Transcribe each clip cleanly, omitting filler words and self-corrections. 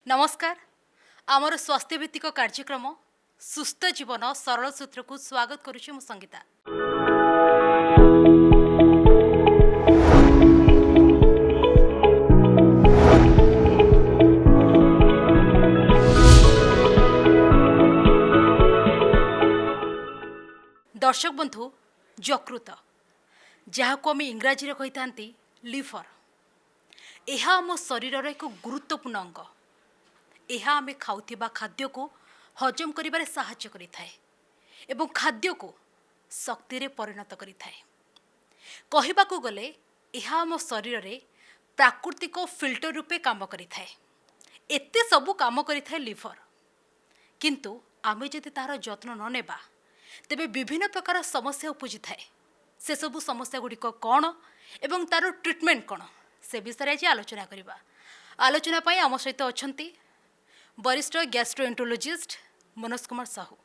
नमस्कार आमर स्वास्थ्य भित्तिक कार्यक्रम सुस्थ जीवन सरल सूत्र को स्वागत करुच्ची मु संगीता। दर्शक बंधु यकृत जहाँ को आम इंग्राजी कही था लिवर यह आम शरीर एक गुरुत्वपूर्ण अंग। यह आम खाऊा खाद्य को हजम करिबारे साहाय्य करिथाए एवं खाद्य को शक्ति रे परिणत करिथाए। कहिबाकू गले यह आम शरीर रे प्राकृतिक फिल्टर रूपे काम करिथाए। एते सबु काम करिथाए लिवर। किंतु आमे जदि तार जत्न न नेबा तेबे विभिन्न प्रकार समस्या उपजि थाए। से सबु समस्या गुड़िक कौन एवं तार ट्रिटमेंट कौन से विषय आज आलोचना करबा। आलोचना पई आम सहित अछंती वरिष्ठ गैस्ट्रोएंटरोलॉजिस्ट मनोज कुमार साहू।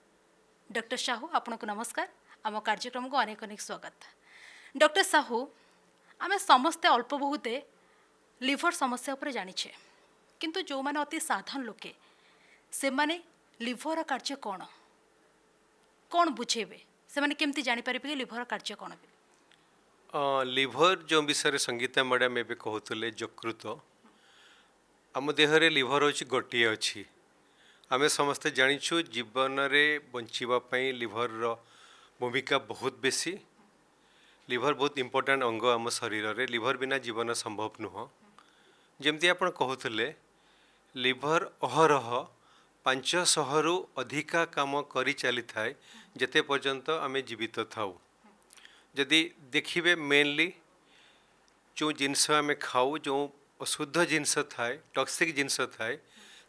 डॉक्टर साहू आपन को नमस्कार। आम कार्यक्रम को अनेक अनेक स्वागत। डॉक्टर साहू आम समस्ते अल्प बहुते लिवर समस्या उपर जानिछे, किंतु जो माने अति साधारण लोके से माने लिवर कार्य कौन कौन बुझेबे से माने केमती जानि परिबे कि लिवर कार्य कौन बे। लिभर जो विषय संगीता मैडम एवं कहते यकृत आम देहरे लिभर हूँ गोटे अच्छी। आम समस्ते जाचु जीवन में बचापी लिभर भूमिका बहुत बेसी। लिभर बहुत इम्पोर्टाट अंग आम शरीर रे। लिभर बिना जीवन संभव नुह। जमती आप कहते लिभर अहरह 500 रु अधिका काम करी चली थाए जेते पर्यंत आम जीवित थाऊ। जदि देखिए मेनली जो जिनस आम खाऊ जो अशुद्ध जिनस थाए टॉक्सिक जिनस थाए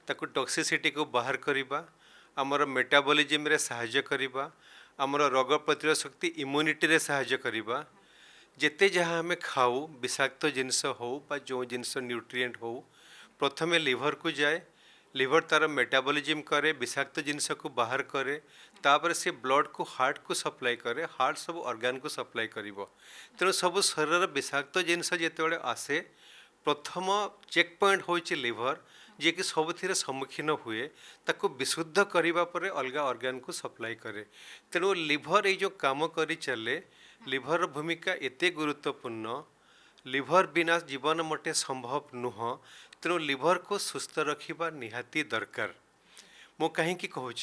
ताकू टॉक्सिसिटी को बाहर करिबा आमर मेटाबॉलिज्म रे सहाय्य करिबा आमर रोग प्रतिरोध शक्ति इम्यूनिटी रे सहाय्य करिबा। जेते जहाँ आम खाऊ विषाक्त जिनस हो बा जो जिनस न्यूट्रिएंट हो प्रथमे लिवर को जाए। लिवर तार मेटाबॉलिज्म करे विषाक्त जिनस को बाहर करे तापर से ब्लड को हार्ट को सप्लाई करे। हार्ट सब ऑर्गन को सप्लाई करिवो। तेणु सब शरीर विषाक्त जिनस जेतेबेले आसे प्रथम चेक पॉइंट होची लिवर जे कि सबुथिरे सम्मुखीन हुए ताको विशुद्ध करिबा परे अलगा ऑर्गन को सप्लाई करे। तेणु लिवर ये जो काम करी चले लिवर भूमिका एते गुरुत्वपूर्ण। लिवर बिना जीवन मोटे संभव नुह। तेणु लिवर को सुस्थ रखिबा निहाती दरकार। मु कहीं कहूँ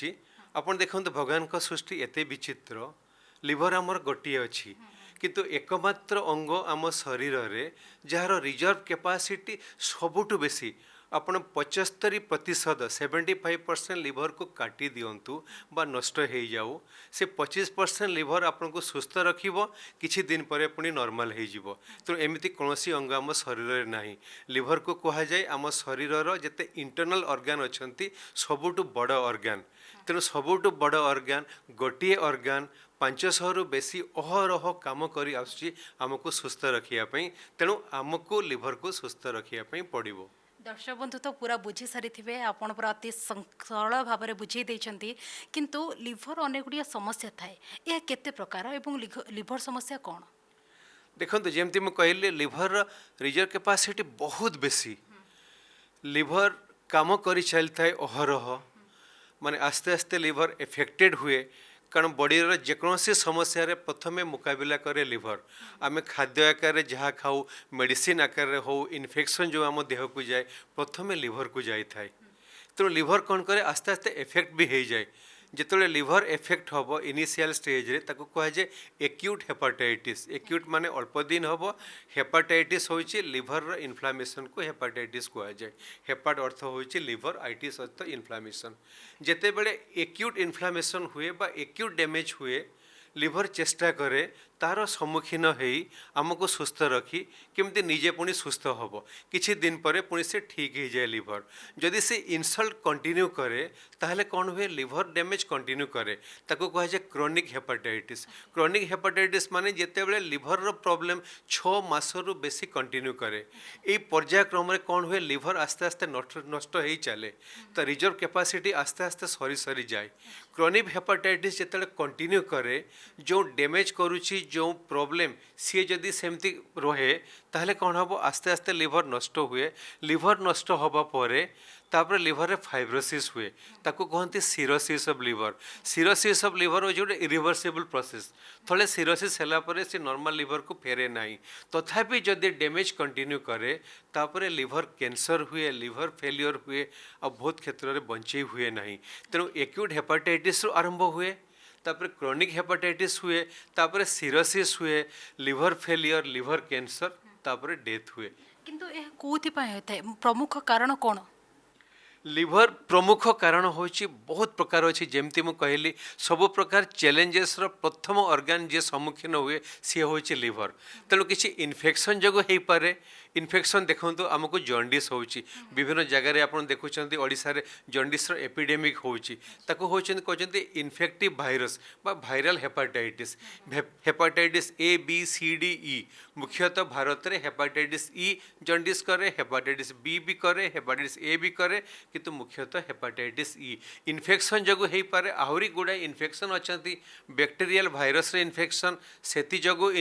आपन देखते भगवान का सृष्टि एते विचित्र। लिवर आमर गोटे अच्छी किंतु एकमात्र अंग आम शरीर रे जार रिजर्व कैपेसिटी सबुठु बेसी आपण 75% 75% लिवर को काटी दिंतु बा नष्ट हो जाऊ से 25% लिवर आपन को सुस्थ रखिबो किछि दिन पर पुणी नॉर्मल हो जिवो। तो एमिति कोनोसी अंग आम शरीर रे नाही। लिवर को कहा जाए आम शरीर रो जते इंटरनल ऑर्गन अछंती सबुठु बड़ ऑर्गन। तेणु सबुठु बड़ ऑर्गन गोटे ऑर्गन 500 रु बेसी अहरह काम करी आसुची आमको सुस्थ रखिया। तेणु आमको लिवर को सुस्थ रखिया पड़िबो। दर्शक बंधु तो पूरा बुझी सारी थे आपण पूरा अति सरल भाव में बुझे देइछंती। किंतु लिवर अनेक गुड़िया समस्या थाए यह केते प्रकार एवं लिवर समस्या कौन देखो जमती मुझे कहली लिवर रिजर्व कैपेसिटी बहुत बेसी। लिवर काम करी चली थाए अहरह माने आस्ते आस्ते लिवर एफेक्टेड हुए कारण बॉडीर जेकोसी समस्या रे प्रथमे मुकाबला करे लिवर। आम खाद्य आकार जहाँ खाऊ मेडिसिन आकार हो इन्फेक्शन जो आम देह को जाए प्रथमे लिवर को जाए थाए। तेणु लिवर कौन करे आस्ते आस्ते एफेक्ट भी हो जाए। जिते लिवर एफेक्ट हम इनिशियल स्टेज रे ताको कह जाए एक्यूट हेपाटाइटिस। एक्यूट माने अल्प दिन हम। हेपाटाइटिस होची लिवर इन्फ्लामेशन को हेपाटाइटिस कह जाए। हेपाट अर्थ होची लिवर आइटिस अर्थ इन्फ्लामेशन। जेते बड़े एक्यूट इन्फ्लामेशन हुए बा एक्यूट डैमेज हुए लिवर चेष्टा करे तार सम्मुखीन होई आमको सुस्थ रखी केमती निजे पुणी सुस्थ हम किछि दिन पर पुणी से ठीक हो जाए लिवर। जदि से इनसल्ट कंटिन्यू करे ताहले कौन हुए लिवर डैमेज कंटिन्यू करे ताको कह जाए क्रोनिक हेपाटाइटिस। क्रोनिक हेपाटाइटिस माने जेतेबेले लिवर रो प्रॉब्लम 6 मास रु बेसी कंटिन्यू करे ये पर्यायक्रम रे कौन हुए लिवर आस्ते आस्ते नष्ट हो चले तो रिजर्व कैपेसिटी आस्ते आस्ते सरी सरी जाए। क्रोनिक हेपाटाइटिस जेतेबेले कंटिन्यू करे जो डैमेज करुची जो प्रॉब्लम सी जदि सेमती रहे ताहले कौन हम आस्ते आस्ते लिवर नष्ट हुए लिवर नष्ट हवा परे तापर लिवर रे फाइब्रोसिस हुए ताको कहते सिरोसिस ऑफ लिवर हो जोटे इरिवर्सिबल प्रोसेस थले सिरोसिस हैला परे से नॉर्मल लिवर को फेरे नहीं तथापि जदि डैमेज कंटिन्यू करे तापर लिवर कैंसर हुए लिवर फेलियर हुए और बहुत क्षेत्र में बंचे हुए नहीं तेणु एक्यूट हेपाटाइटिस आरंभ हुए तापर क्रोनिक हेपाटाइटिस हुए तापर सिरोसिस हुए लिवर फेलियर लिवर कैंसर तापर डेथ हुए କିନ୍ତୁ ଏହା କୋଉଥିପାଇଁ ହୋଇଥାଏ ପ୍ରମୁଖ କାରଣ କ'ଣ? लिवर प्रमुख कारण होची बहुत प्रकार अच्छी जमती मुझे कहली सब प्रकार चैलेंजेस रो प्रथम ऑर्गन जे सम्मुखीन हुए सी होची लिवर तेणु किसी इन्फेक्शन जो हो पारे इन्फेक्शन देखो आमको जॉन्डिस होची विभिन्न जगह आप देखुं ओडिशा रे जॉन्डिस रो एपिडेमिक होची ताको होचन कहते इन्फेक्टिव भाइरस बा viral hepatitis A B C D E मुख्यतः भारत में हेपाटाइटिस ई जॉन्डिस करे हेपाटाइटिस बी भी करे हेपाटाइटिस ए भी करे किंतु मुख्यतः हेपाटाइटिस ई इन्फेक्शन जो हो पारे आहरी गुड़ाए इन्फेक्शन अच्छा बैक्टेरियल भाइरस रे इन्फेक्शन सेति जगु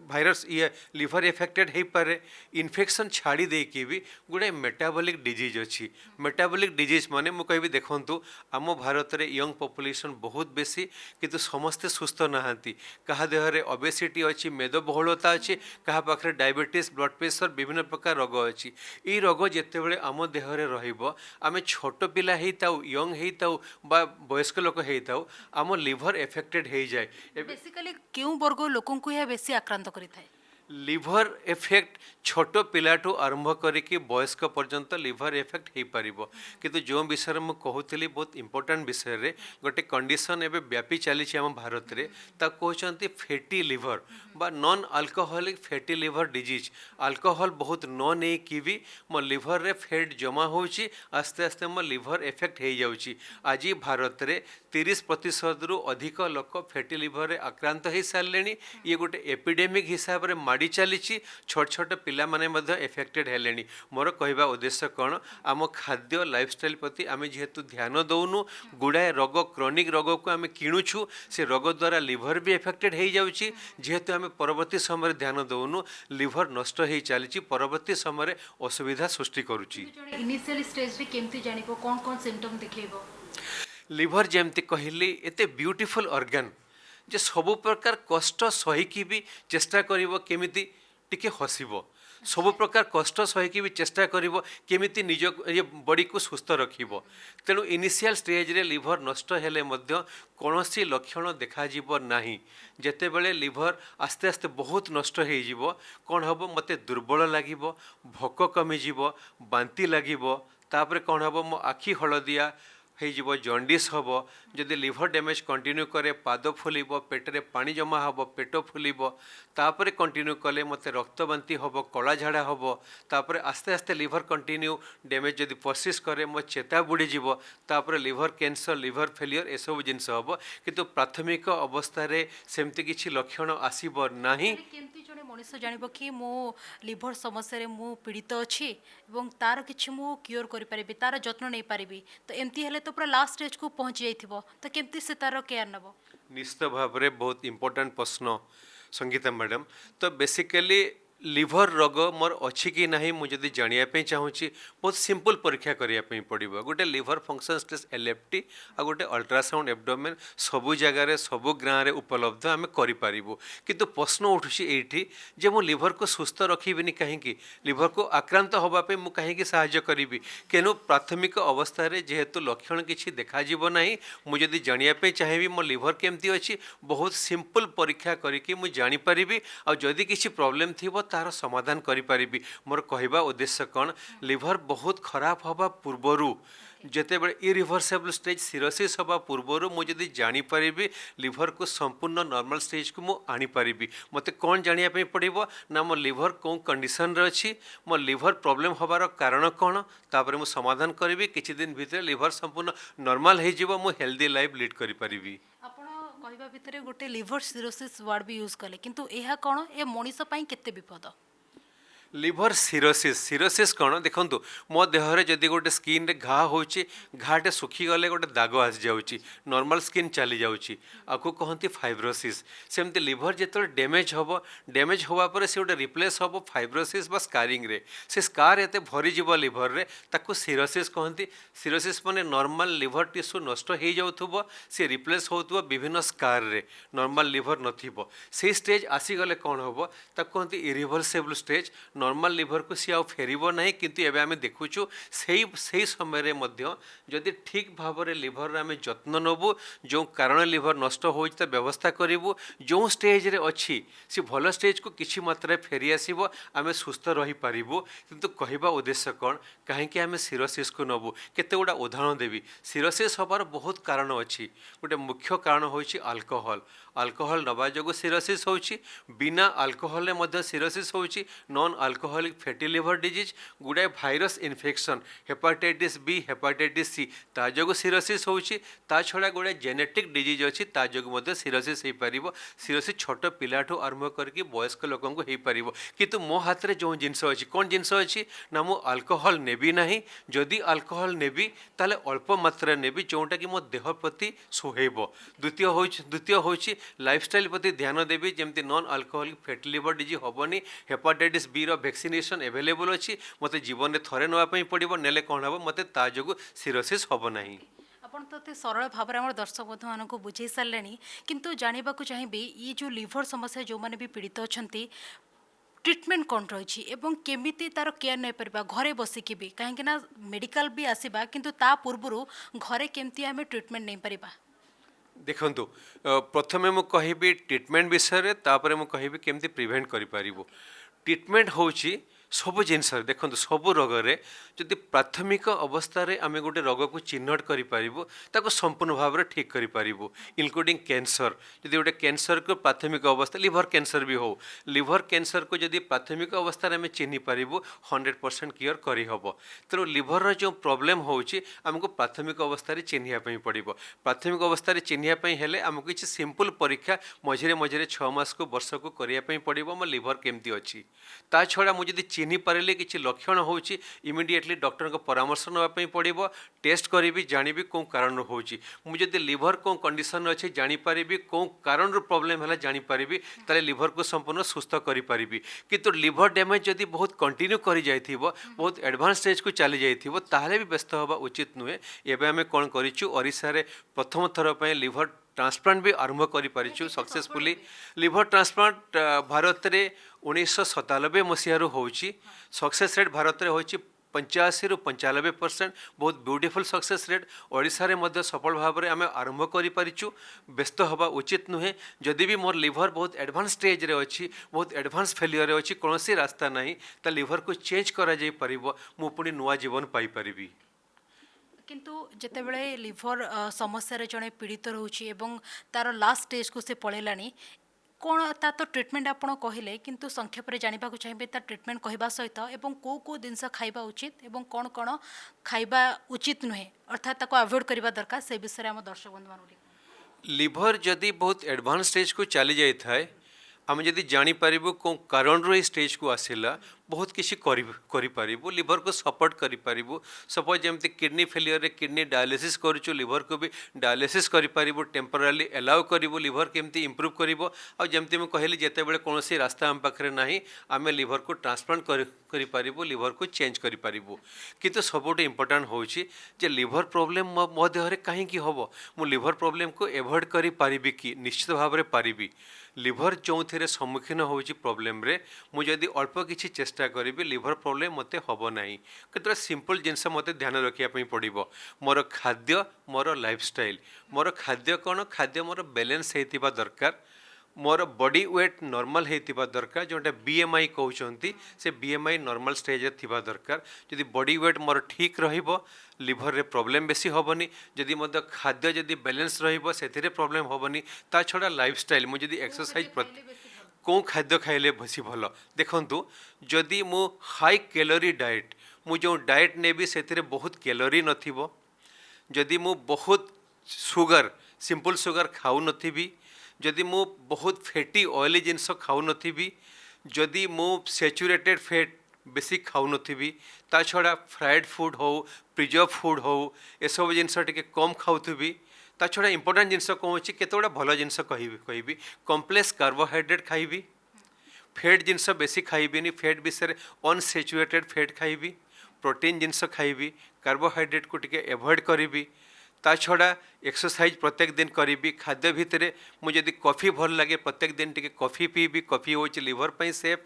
भाइरस ये लिवर इफेक्टेड हो पारे इन्फेक्शन छाड़ी देकी भी गुड़ाए मेटाबॉलिक डिजीज अच्छी मेटाबॉलिक डिजीज माने मु कहबी देखंतु आम भारत में यंग पॉपुलेशन बहुत बेसी किंतु समस्ते सुस्थ नहांती कहा देहरे ओबेसिटी अच्छी मेदबहुलता अच्छी कहा पाखरे डायबिटीज ब्लड प्रेशर विभिन्न प्रकार रोग अच्छी ये रोग जितेबले आम देहरे रहिबो आमे छोट पिला हेताउ यंग हेताउ बा वयस्क लोक हेताउ आम लिवर एफेक्टेड हो जाए बेसिकली केउं वर्ग लोकन को यह बेसी आक्रांत करिଥାଏ? लिवर एफेक्ट छोट पिलाठू आरंभ करिकी वयस्क पर्यंत लिवर एफेक्ट हो पारिबो किंतु जो विषय में कहूली बहुत इंपोर्टेंट विषय रे गोटे कंडीशन एबे व्यापी चली आम भारत रे ता कहते फैटी लिवर बा non alcoholic fatty liver disease alcohol बहुत न नहीं कि भी मो लिवर रे फैट जमा होची आस्ते आस्ते मो लिवर एफेक्ट हो जाउची आज भारत रे 30% रु अधिक लोक फैटी लिवर रे आक्रांत हो सारे ये गोटे एपिडेमिक हिसाब रे माड़ी चली छोट छोट पिला माने मध्य एफेक्टेड हेलेनी मोर कहवा उद्देश्य कौन आम खाद्य लाइफस्टाइल प्रति आम जेहेतु ध्यान दौनु गुड़ाए रोग क्रोनिक रोग को आम किणुछु से रोग द्वारा लिवर भी एफेक्टेड हो जाउची जेहेतु आम परवर्ती समय ध्यान दौनु लिवर नष्ट हो चली परवर्ती समय असुविधा सृष्टि करुची इनिशियल स्टेज रे केमती जानिबो कोन कोन सिम्पटम देखैबो? लिवर जमती कहली एते ब्यूटीफुल ऑर्गन जे सबु प्रकार कष्ट सहीकि भी चेष्टा करिवो केमिति टिके हसिबो सबु प्रकार कष्ट सहीकि भी चेष्टा करिवो केमिति निज ये बॉडी को सुस्थ रखिबो तेणु इनिशियल स्टेज रे लिवर नष्ट हेले मध्य कौनसी लक्षण देखा जीवो नाही जेतेबेले लिवर आस्ते आस्ते बहुत नष्ट हो जीवो कौन हबो मते दुर्बल लागिबो भोक कमी जीवो बांती लागिबो तापरे कौन हबो मो आखि हलदिया हो जॉन्डिस हम जदि लिवर डैमेज कंटिन्यू करे पाद फुल पेटरे पानी जमा हम पेट फुल तापर कंटिन्यू कले मत रक्त बांती हम कला झाड़ा हम तापर आस्ते आस्ते लिवर कंटिन्यू डैमेज जदि परसिस करे मो चेता बुड़ीज तापर लिवर कैंसर लिवर फेलियर ए सब जिनस हम किंतु प्राथमिक अवस्था सेमती किसी लक्षण आसीब नाही मनीष जानव कि मो लिवर समस्या रे मु पीड़ित अच्छी एवं तार किछि मु क्योर करि परिबि तार जत्न नहीं पारिबि तो एमती हेले तो पूरा लास्ट स्टेज को पहुंच जाइथिबो तो केमती से तार केयर नबो? निश्चित भाव में बहुत इंपोर्टेंट प्रश्न संगीता मैडम तो बेसिकली लिवर रोग मोर अच्छी कि नहीं मुझे जानापी चाहूँगी बहुत सिंपल परीक्षा करने पड़ो गोटे लिवर फंक्शन टेस्ट एलएफटी आ गोटे अल्ट्रासाउंड एब्डोमेन सबू जगार सबू गाँव में उपलब्ध आम करूँ किंतु प्रश्न उठुची ये जे मो लिवर को सुस्थ रखिबिनी कहीं लिवर को आक्रांत होगापी मुझे कहीं साहाय्य करी केनु प्राथमिक अवस्था जेहेतु लक्षण किसी देखाଯିब ना मुझे जानापी चाहिए मो लिवर केमती अच्छी बहुत सिंपल परीक्षा करके मुझे जानीपारि आदि किसी प्रोब्लेम थी तार समाधान करिपारिबी मोर कहवा उद्देश्य कौन लिवर बहुत खराब हवा पूर्वरु जेतेबेले इरिवर्सेबल स्टेज सिरोसिस हवा पूर्वरु मुझे जानीपारि लिवर को संपूर्ण नॉर्मल स्टेज को मु आनीपारि मते कौन जानिया पड़ो ना मो लिवर कौन कंडीशन रे अच्छी मो लिवर प्रॉब्लम हबार कारण कौन तापर मु समाधान करी किछि दिन भितर लिवर संपूर्ण नॉर्मल हो जिवो मु हेल्दी लाइफ लीड करि परिबी। कहवा भितर गोटे लिवर सिरोसिस वर्ड भी यूज कले किंतु यह कौन ए मनीष पई केते विपद? लिभर सिरोसिस सिरोसिस कौन देखो मो देहरे जदि गोटे स्किन रे घा होची घाटे सुखी गले गोटे दाग आसी जाउची नॉर्मल स्किन चली जाउची आकु कहती फाइब्रोसिस सेमती लिभर जो डैमेज हम डैमेज होवा पर से गोटे रिप्लेस हम फाइब्रोसिस बा स्कारिंग रे से स्कार एते भरी जीव लिभर रे ताकू सिरोसिस कहती सिरोसिस माने नॉर्मल लिभर टिश्यू नष्ट हो जाउथुबो से रिप्लेस होउथुबो विभिन्न स्कार रे नॉर्मल लिभर नथिबो से स्टेज आसीगले कौन हम ताकू कहती इरिभर्सेबल स्टेज नॉर्मल लिभर को सी आउ फेरिबो नहीं किंतु एबे आमे देखुछु सेही समय रे मध्य जदि ठीक भाव में लिभर रे आमे जत्न नबु जो कारण लिभर नष्ट होइछ त व्यवस्था करिवु जो स्टेज रे अछि से भल स्टेज को किछि मात्रा फेरी आसीबो आमे सुस्थ रही पारिबु किंतु कहबा उद्देश्य कोन काहे कि आमे सिरोसिस को नबु केते गोटा उदाहरण देबी सिरोसिस हबार बहुत कारण अछि गोटे मुख्य कारण होइछि अल्कोहल अल्कोहल नबा जोगु सिरोसिस होइछि बिना अल्कोहल रे मध्य सिरोसिस होइछि non alcoholic fatty liver disease गुड़ाए virus infection hepatitis B hepatitis C ता जोगु सिरोसिस होइछि ता छड़ा गुड़ाए जेनेटिक डिजीज अछि ता जोगु मध्य सिरोसिस हे परिबो सिरोसिस छोट पिलाठू आरंभ करके वयस्क लोकन को हे परिबो किंतु मो हाथ रे जो जिंस अछि कोन जिंस अछि ना मो अल्कोहल नेबी नाही जदि अल्कोहल नेबी ताले अल्प मात्रा नेबी जोंटा कि मो देह प्रति सुहेबो द्वितीय होइछि लाइफस्टाइल प्रति ध्यान देबी जेमति non alcoholic fatty liver disease होबनी हेपाटाइटिस बी रो वैक्सीनेशन अवेलेबल अछि मते जीवन में थरे नवा पई पड़िबो नेले कोन हबो मते ता जोगु सिरोसिस होबो नाही ଆପଣ ତ ଏତେ ସରଳ ଭାବରେ ଆମର ଦର୍ଶକ ବନ୍ଧୁମାନଙ୍କୁ ବୁଝେଇ ସାରିଲେଣି କିନ୍ତୁ ଜାଣିବାକୁ ଚାହିଁବି ଇଏ ଯେଉଁ ଲିଭର ସମସ୍ୟା ଯେଉଁମାନେ ବି ପୀଡ଼ିତ ଅଛନ୍ତି ट्रिटमेंट कौन रही एवं केमिति तार केयर नहीं पारिबा घरे बसिकी भी कहीं ना मेडिकल भी आसीबा किंतु ता पूर्वरु घरे केमती आमे ट्रिटमेंट नहीं पारिबा देखंतु प्रथमे मु कहिबी ट्रीटमेंट विषय रे तापरे मु कहिबी केमती प्रिवेंट करि पारिबो ट्रीटमेंट होउची सब जिनस देखो सब रोग रे जदि प्राथमिक अवस्था रे आमे गोटे रोग को चिन्हट करि पारिबो ताको संपूर्ण भाव रे ठीक करि पारिबो इंक्लूडिंग कैंसर जदि गोटे कैंसर को प्राथमिक अवस्था लिवर कैंसर भी हो लिवर कैंसर को जदि प्राथमिक अवस्था रे आमे चिन्हि पारिबो 100% क्योर करि हबो तेरो लिवर रो जो प्रॉब्लम होउची हमको प्राथमिक अवस्था रे चिन्हिया पई पड़िबो प्राथमिक अवस्था रे चिन्हिया पई हेले हमको किछि सिंपल परीक्षा मझिरे मझिरे 6 मास को वर्ष को करिया पई पड़िबो म लिवर केमती अछि ता छडा मु जदि चिन्हि पारे किसी लक्षण होची इमिडिएटली डॉक्टर को परामर्श नापी पड़ो टेस्ट करी जानी कौन कारण होची मुझे लिवर कौन कंडीशन अच्छे जानीपारि कौन कारण प्रोब्लेम है जानीपारि ताले लिवर को संपूर्ण सुस्थ करी किंतु लिवर डैमेज जदि बहुत कंटिन्यू करी जाइथिबो बहुत एडवांस स्टेज को चली जाइथिबो ताहले भी व्यस्त होगा उचित नुहे एबे आमे कोन करिछु ओडिसा रे प्रथम थर पे लिवर ट्रांसप्लांट भी आरंभ करि परिछु सक्सेसफुली लिवर ट्रांसप्लांट भारत रे 1997 मसीहारू होची सक्सेस रेट भारत रे होची 85 रु 95% बहुत ब्यूटीफुल सक्सेस रेट ओडिशा रे मध्य सफल भाव में आम आरंभ करि परिछु व्यस्त हवा उचित नुहे जदि भी मोर लिवर बहुत एडवांस स्टेज रे अछि बहुत एडवांस फेलियर रे अछि कोनोसी रास्ता नहीं ता लिवर को चेंज करा जाई परिबो मु पुनी नुवा जीवन पाई परिबी किंतु जेतेबेले लिवर समस्या रे जणे पीड़ित रहउछि एवं तार लास्ट स्टेज को से पळेलानी कौन ता तो ट्रीटमेंट आपड़ कहले किंतु संक्षेप में जानवा चाहिए ता ट्रीटमेंट कहवा सहित एवं को जिनस खाइबा उचित एवं कौन कौन खाइबा उचित नुहे अर्थात ताको अवॉइड करबा दरकार से विषय हम दर्शक बंधु मान लिवर जदि बहुत एडवांस स्टेज को चली जाई थाए आम जदि जानी पारिबो कौन कारण रो स्टेज को आसिला बहुत किसी करि पारिबो लिवर को सपोर्ट करि पारिबो सपोज जेमति किडनी फेलियर रे किडनी डायलिसिस करूछु लिवर को भी डायलिसिस करि पारिबो टेम्पररी अलाउ करिबो लिवर केमति इंप्रूव करिबो आ जेमति म कहली जेते बेले कोनोसी रास्ता हम पाखरे नाही आमे लिवर को ट्रांसप्लांट करि पारिबो लिवर को चेंज करि पारिबो किंतु सबोटे इंपोर्टेंट होउछि जे लिवर प्रॉब्लम मो देहरे काहे की होबो मु लिवर प्रॉब्लम को अवॉइड करि पारिबी कि निश्चित भाव रे पारिबी लिवर जो थे सम्मुखीन होउछि प्रॉब्लम रे मु जदि अल्प किछि चेष्टा करी लिवर प्रॉब्लम मते हबो नाही केतरा सिंपल जिनस मते ध्यान रखिया पई पड़िबो मोर खाद्य मोर लाइफस्टाइल मोर खाद्य कोन खाद्य मोर बैलेंस हेतिबा दरकार मोर बॉडी वेट नॉर्मल हेतिबा दरकार जोटा बीएमआई कहउचंती से बीएमआई नॉर्मल स्टेज रे थिबा दरकार जदि बॉडी वेट मोर ठीक रहिबो लिवर रे प्रॉब्लम बेसी होबनी जदि मध्य खाद्य जदि बैलेंस रहिबो सेथिरे प्रॉब्लम होबनी ता छडा लाइफस्टाइल मु जदि एक्सरसाइज कौन खाद्य खाइले बेसी भल देखंतु जदि मु हाई कैलोरी डाइट मु जो डाइट नेबी सेथिरे बहुत कैलोरी नथिबो जदि मु बहुत सुगर सिंपल सुगर खाऊ नथिबी जदि मु बहुत फैटी ऑयली जिनस खाऊ नथिबी जदि मु सैचुरेटेड फैट बेसी खाऊनथिबी ता छड़ा फ्राइड फूड हो प्रिजर्व फूड हो एसବୁ ଜିନିଷ ଟିକେ କମ୍ ଖାଉଥିବି ତା ଛଡ଼ା ଇମ୍ପୋର୍ଟାଣ୍ଟ ଜିନିଷ କ'ଣ ହେଉଛି କେତେ ଗୁଡ଼ା ଭଲ ଜିନିଷ କହିବି କମ୍ପ୍ଲେକ୍ସ କାର୍ବୋହାଇଡ୍ରେଟ୍ ଖାଇବି ଫ୍ୟାଟ୍ ଜିନିଷ ବେଶୀ ଖାଇବିନି ଫ୍ୟାଟ୍ ବିଷୟରେ ଅନସେଚୁରେଟେଡ୍ ଫ୍ୟାଟ୍ ଖାଇବି ପ୍ରୋଟିନ୍ ଜିନିଷ ଖାଇବି କାର୍ବୋହାଇଡ୍ରେଟ୍କୁ ଟିକେ ଏଭଏଡ୍ କରିବି ତା ଛଡ଼ା एक्सरसाइज प्रत्येक दिन करी खाद्य भितर मुझे कॉफी भल लगे प्रत्येक दिन टी कॉफी पीबी कॉफी हूँ लिवर पर सेफ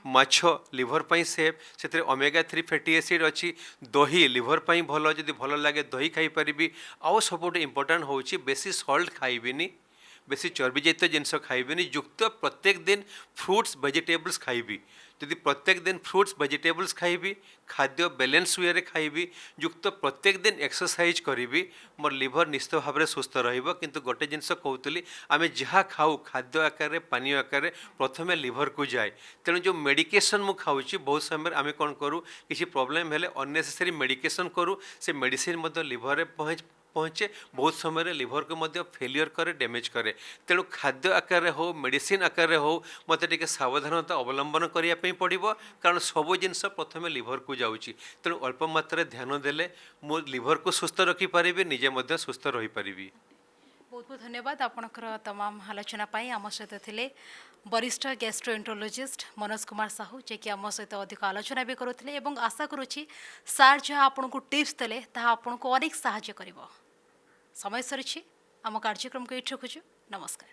माछ लिवर पर सेफ से ओमेगा 3 फैटी एसिड अच्छी दही लिवर पर भल जदि भल लगे दही खाई पारि आउ सब इम्पोर्टाट हूँ बेसी सल्ट खाइबिनी बेसी चर्बी जातीय जिनस खाइबिनी युक्त प्रत्येक दिन फ्रुट्स वेजिटेबल्स खाइबी जदि प्रत्येक दिन फ्रुट्स वेजिटेबल्स खाइबी खाद्य बैलेंस वे खाइबी युक्त प्रत्येक दिन एक्सरसाइज करी मोर लिवर निश्चित भाव में सुस्थ रु गोटे जिनस कहूली आम जहाँ खाऊ खाद्य आकार पानी आकार प्रथम लिवर को जाए तेणु जो मेडिकेशन मु खाऊँ बहुत समय आम कौन करूँ किसी प्रोब्लेम हेले अननेसेसरी मेडिकेशन करूँ से मेडिसिन लिवर में पहुँचे बहुत समय लिवर को मध्य फेलियर करे डैमेज करे तेणु खाद्य आकार हो मेडिसिन आकार हो मत टे सावधानता अवलंबन करने पड़ो कारण सब जिनस प्रथम लिवर को जाऊँगी तेणु अल्प मात्रा ध्यान देले मो लिवर को सुस्थ रखिपारि निजे मध्य सुस्थ रही पारि बहुत बहुत धन्यवाद आपणकर तमाम आलोचना पाई आम सहित थिले वरिष्ठ गैस्ट्रोएंटरोलॉजिस्ट मनोज कुमार साहू जे कि आम सहित अधिक आलोचना भी करुले एवं आशा करुच्ची सार जहाँ आपको टिप्स देले ताहा आपको अनेक साहाय्य करिवो समय सरी आम कार्यक्रम को ये रखुचु नमस्कार।